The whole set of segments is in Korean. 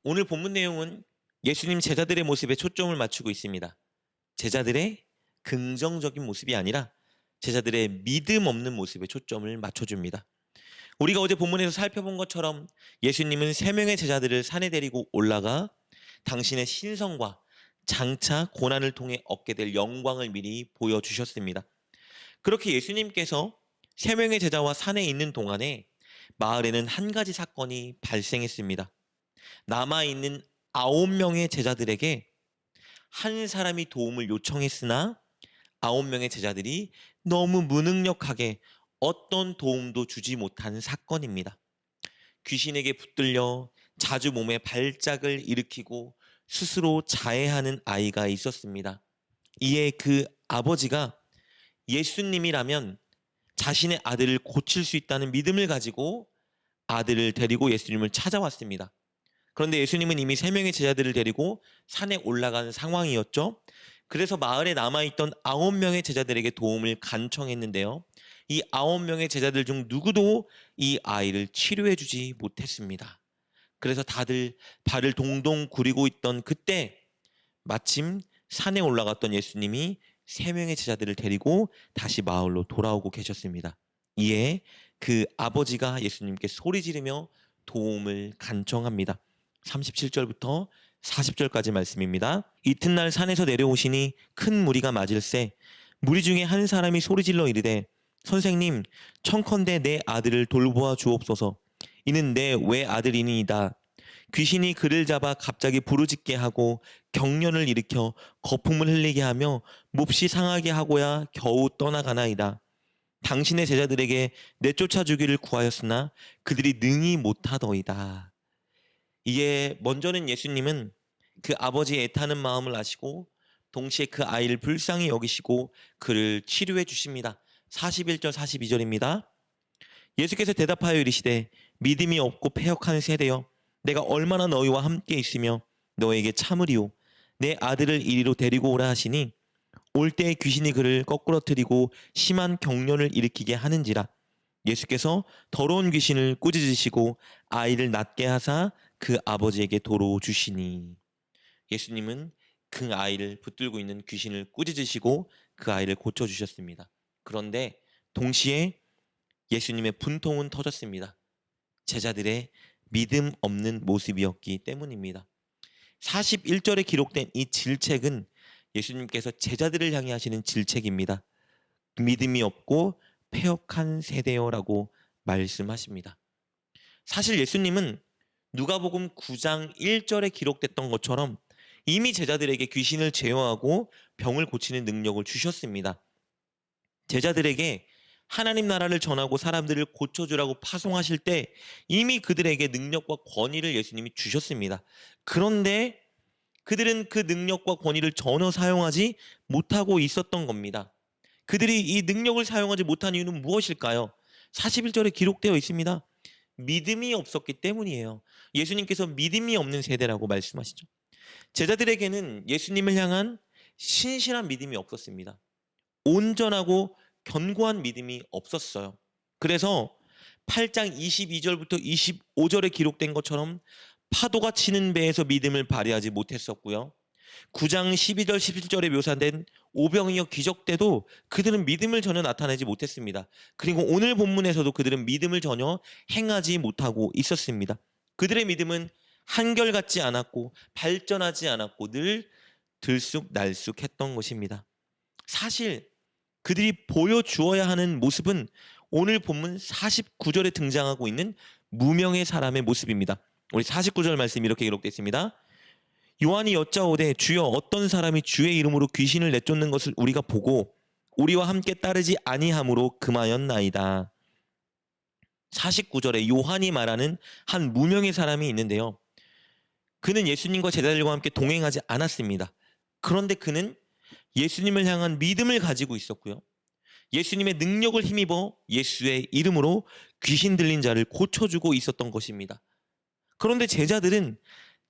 오늘 본문 내용은 예수님 제자들의 모습에 초점을 맞추고 있습니다. 제자들의 긍정적인 모습이 아니라 제자들의 믿음 없는 모습에 초점을 맞춰줍니다. 우리가 어제 본문에서 살펴본 것처럼 예수님은 세 명의 제자들을 산에 데리고 올라가 당신의 신성과 장차 고난을 통해 얻게 될 영광을 미리 보여주셨습니다. 그렇게 예수님께서 세 명의 제자와 산에 있는 동안에 마을에는 한 가지 사건이 발생했습니다. 남아있는 9명의 제자들에게 한 사람이 도움을 요청했으나 9명의 제자들이 너무 무능력하게 어떤 도움도 주지 못한 사건입니다. 귀신에게 붙들려 자주 몸에 발작을 일으키고 스스로 자해하는 아이가 있었습니다. 이에 그 아버지가 예수님이라면 자신의 아들을 고칠 수 있다는 믿음을 가지고 아들을 데리고 예수님을 찾아왔습니다. 그런데 예수님은 이미 세 명의 제자들을 데리고 산에 올라간 상황이었죠. 그래서 마을에 남아있던 9명의 제자들에게 도움을 간청했는데요. 이 9명의 제자들 중 누구도 이 아이를 치료해주지 못했습니다. 그래서 다들 발을 동동 구리고 있던 그때 마침 산에 올라갔던 예수님이 세 명의 제자들을 데리고 다시 마을로 돌아오고 계셨습니다. 이에 그 아버지가 예수님께 소리 지르며 도움을 간청합니다. 37절부터 40절까지 말씀입니다. 이튿날 산에서 내려오시니 큰 무리가 맞을세 무리 중에 한 사람이 소리질러 이르되 선생님 청컨대 내 아들을 돌보아 주옵소서. 이는 내 외아들이니이다. 귀신이 그를 잡아 갑자기 부르짖게 하고 경련을 일으켜 거품을 흘리게 하며 몹시 상하게 하고야 겨우 떠나가나이다. 당신의 제자들에게 내쫓아 주기를 구하였으나 그들이 능히 못하더이다. 이에 먼저는 예수님은 그 아버지의 애타는 마음을 아시고 동시에 그 아이를 불쌍히 여기시고 그를 치료해 주십니다. 41절 42절입니다. 예수께서 대답하여 이르시되 믿음이 없고 패역한 세대여 내가 얼마나 너희와 함께 있으며 너에게 참으리오. 내 아들을 이리로 데리고 오라 하시니 올 때에 귀신이 그를 거꾸러뜨리고 심한 경련을 일으키게 하는지라. 예수께서 더러운 귀신을 꾸짖으시고 아이를 낫게 하사 그 아버지에게 도로 주시니. 예수님은 그 아이를 붙들고 있는 귀신을 꾸짖으시고 그 아이를 고쳐주셨습니다. 그런데 동시에 예수님의 분통은 터졌습니다. 제자들의 믿음 없는 모습이었기 때문입니다. 41절에 기록된 이 질책은 예수님께서 제자들을 향해 하시는 질책입니다. 믿음이 없고 패역한 세대여라고 말씀하십니다. 사실 예수님은 누가복음 9장 1절에 기록됐던 것처럼 이미 제자들에게 귀신을 제어하고 병을 고치는 능력을 주셨습니다. 제자들에게 하나님 나라를 전하고 사람들을 고쳐주라고 파송하실 때 이미 그들에게 능력과 권위를 예수님이 주셨습니다. 그런데 그들은 그 능력과 권위를 전혀 사용하지 못하고 있었던 겁니다. 그들이 이 능력을 사용하지 못한 이유는 무엇일까요? 41절에 기록되어 있습니다. 믿음이 없었기 때문이에요. 예수님께서 믿음이 없는 세대라고 말씀하시죠. 제자들에게는 예수님을 향한 신실한 믿음이 없었습니다. 온전하고 견고한 믿음이 없었어요. 그래서 8장 22절부터 25절에 기록된 것처럼 파도가 치는 배에서 믿음을 발휘하지 못했었고요. 9장 12절 17절에 묘사된 오병이어 기적 때도 그들은 믿음을 전혀 나타내지 못했습니다. 그리고 오늘 본문에서도 그들은 믿음을 전혀 행하지 못하고 있었습니다. 그들의 믿음은 한결같지 않았고 발전하지 않았고 늘 들쑥날쑥했던 것입니다. 사실 그들이 보여주어야 하는 모습은 오늘 본문 49절에 등장하고 있는 무명의 사람의 모습입니다. 우리 49절 말씀 이렇게 기록되어 있습니다. 요한이 여짜오되 주여 어떤 사람이 주의 이름으로 귀신을 내쫓는 것을 우리가 보고 우리와 함께 따르지 아니함으로 금하였나이다. 49절에 요한이 말하는 한 무명의 사람이 있는데요. 그는 예수님과 제자들과 함께 동행하지 않았습니다. 그런데 그는 예수님을 향한 믿음을 가지고 있었고요. 예수님의 능력을 힘입어 예수의 이름으로 귀신 들린 자를 고쳐주고 있었던 것입니다. 그런데 제자들은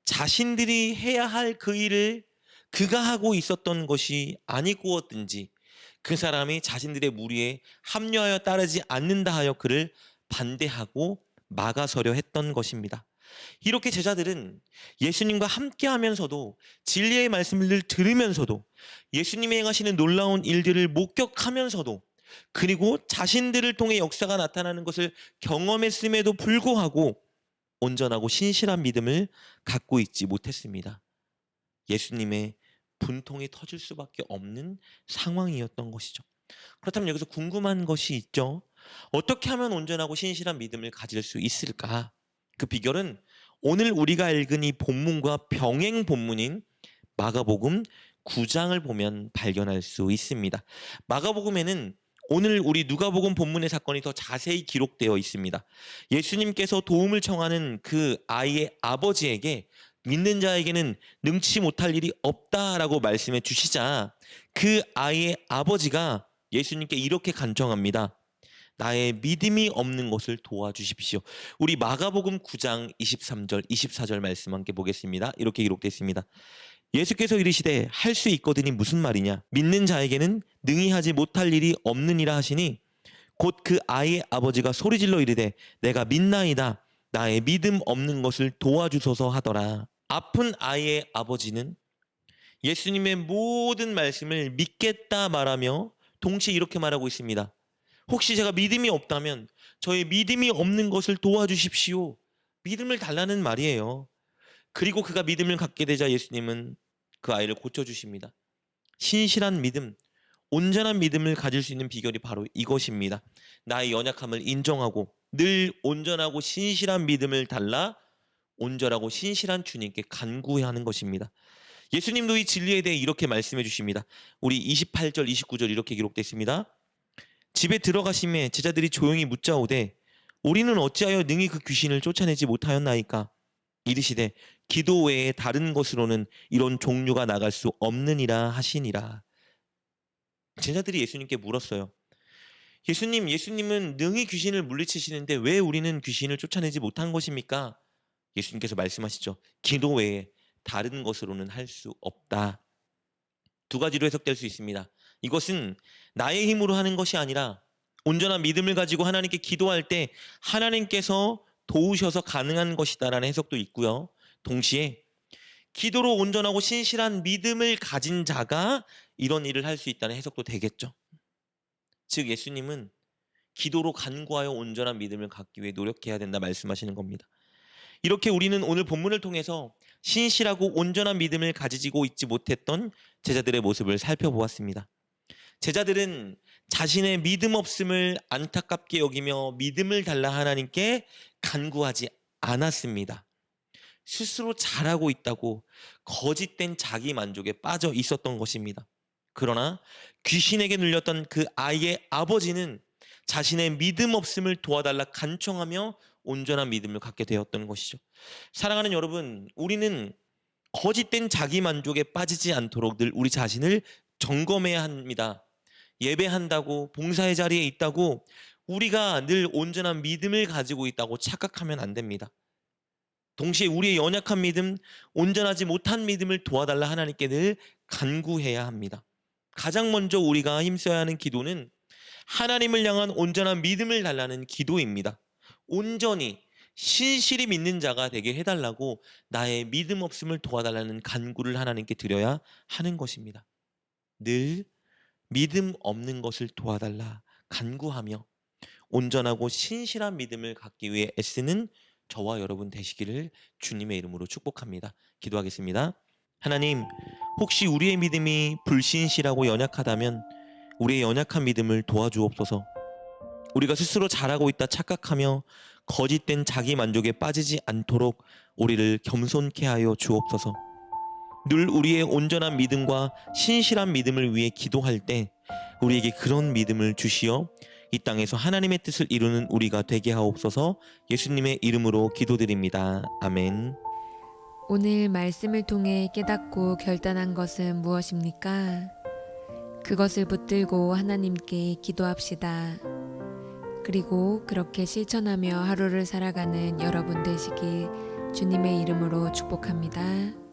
자신들이 해야 할 그 일을 그가 하고 있었던 것이 아니고었든지 그 사람이 자신들의 무리에 합류하여 따르지 않는다 하여 그를 반대하고 막아서려 했던 것입니다. 이렇게 제자들은 예수님과 함께 하면서도 진리의 말씀을 늘 들으면서도 예수님이 행하시는 놀라운 일들을 목격하면서도 그리고 자신들을 통해 역사가 나타나는 것을 경험했음에도 불구하고 온전하고 신실한 믿음을 갖고 있지 못했습니다. 예수님의 분통이 터질 수밖에 없는 상황이었던 것이죠. 그렇다면 여기서 궁금한 것이 있죠. 어떻게 하면 온전하고 신실한 믿음을 가질 수 있을까? 그 비결은 오늘 우리가 읽은 이 본문과 병행 본문인 마가복음 9장을 보면 발견할 수 있습니다. 마가복음에는 오늘 우리 누가복음 본문의 사건이 더 자세히 기록되어 있습니다. 예수님께서 도움을 청하는 그 아이의 아버지에게 믿는 자에게는 능치 못할 일이 없다라고 말씀해 주시자 그 아이의 아버지가 예수님께 이렇게 간청합니다. 나의 믿음이 없는 것을 도와주십시오. 우리 마가복음 9장 23절, 24절 말씀 함께 보겠습니다. 이렇게 기록되어 있습니다. 예수께서 이르시되 할 수 있거든이 무슨 말이냐? 믿는 자에게는 능히 하지 못할 일이 없느니라 하시니 곧 그 아이의 아버지가 소리질러 이르되 내가 믿나이다. 나의 믿음 없는 것을 도와주소서 하더라. 아픈 아이의 아버지는 예수님의 모든 말씀을 믿겠다 말하며 동시에 이렇게 말하고 있습니다. 혹시 제가 믿음이 없다면 저의 믿음이 없는 것을 도와주십시오. 믿음을 달라는 말이에요. 그리고 그가 믿음을 갖게 되자 예수님은 그 아이를 고쳐주십니다. 신실한 믿음, 온전한 믿음을 가질 수 있는 비결이 바로 이것입니다. 나의 연약함을 인정하고 늘 온전하고 신실한 믿음을 달라 온전하고 신실한 주님께 간구해야 하는 것입니다. 예수님도 이 진리에 대해 이렇게 말씀해 주십니다. 우리 28절, 29절 이렇게 기록되어 있습니다. 집에 들어가심에 제자들이 조용히 묻자오되 우리는 어찌하여 능히 그 귀신을 쫓아내지 못하였나이까? 이르시되 기도 외에 다른 것으로는 이런 종류가 나갈 수 없느니라 하시니라. 제자들이 예수님께 물었어요. 예수님은 능히 귀신을 물리치시는데 왜 우리는 귀신을 쫓아내지 못한 것입니까? 예수님께서 말씀하시죠. 기도 외에 다른 것으로는 할 수 없다. 두 가지로 해석될 수 있습니다. 이것은 나의 힘으로 하는 것이 아니라 온전한 믿음을 가지고 하나님께 기도할 때 하나님께서 도우셔서 가능한 것이다라는 해석도 있고요. 동시에 기도로 온전하고 신실한 믿음을 가진 자가 이런 일을 할 수 있다는 해석도 되겠죠. 즉 예수님은 기도로 간구하여 온전한 믿음을 갖기 위해 노력해야 된다 말씀하시는 겁니다. 이렇게 우리는 오늘 본문을 통해서 신실하고 온전한 믿음을 가지고 있지 못했던 제자들의 모습을 살펴보았습니다. 제자들은 자신의 믿음 없음을 안타깝게 여기며 믿음을 달라 하나님께 간구하지 않았습니다. 스스로 잘하고 있다고 거짓된 자기 만족에 빠져 있었던 것입니다. 그러나 귀신에게 눌렸던 그 아이의 아버지는 자신의 믿음 없음을 도와달라 간청하며 온전한 믿음을 갖게 되었던 것이죠. 사랑하는 여러분, 우리는 거짓된 자기 만족에 빠지지 않도록 늘 우리 자신을 점검해야 합니다. 예배한다고 봉사의 자리에 있다고 우리가 늘 온전한 믿음을 가지고 있다고 착각하면 안 됩니다. 동시에 우리의 연약한 믿음, 온전하지 못한 믿음을 도와달라 하나님께 늘 간구해야 합니다. 가장 먼저 우리가 힘써야 하는 기도는 하나님을 향한 온전한 믿음을 달라는 기도입니다. 온전히 신실히 믿는 자가 되게 해달라고 나의 믿음 없음을 도와달라는 간구를 하나님께 드려야 하는 것입니다. 늘 믿음 없는 것을 도와달라 간구하며 온전하고 신실한 믿음을 갖기 위해 애쓰는 저와 여러분 되시기를 주님의 이름으로 축복합니다. 기도하겠습니다. 하나님, 혹시 우리의 믿음이 불신실하고 연약하다면 우리의 연약한 믿음을 도와주옵소서. 우리가 스스로 잘하고 있다 착각하며 거짓된 자기 만족에 빠지지 않도록 우리를 겸손케 하여 주옵소서. 늘 우리의 온전한 믿음과 신실한 믿음을 위해 기도할 때 우리에게 그런 믿음을 주시어 이 땅에서 하나님의 뜻을 이루는 우리가 되게 하옵소서. 예수님의 이름으로 기도드립니다. 아멘. 오늘 말씀을 통해 깨닫고 결단한 것은 무엇입니까? 그것을 붙들고 하나님께 기도합시다. 그리고 그렇게 실천하며 하루를 살아가는 여러분 되시길 주님의 이름으로 축복합니다.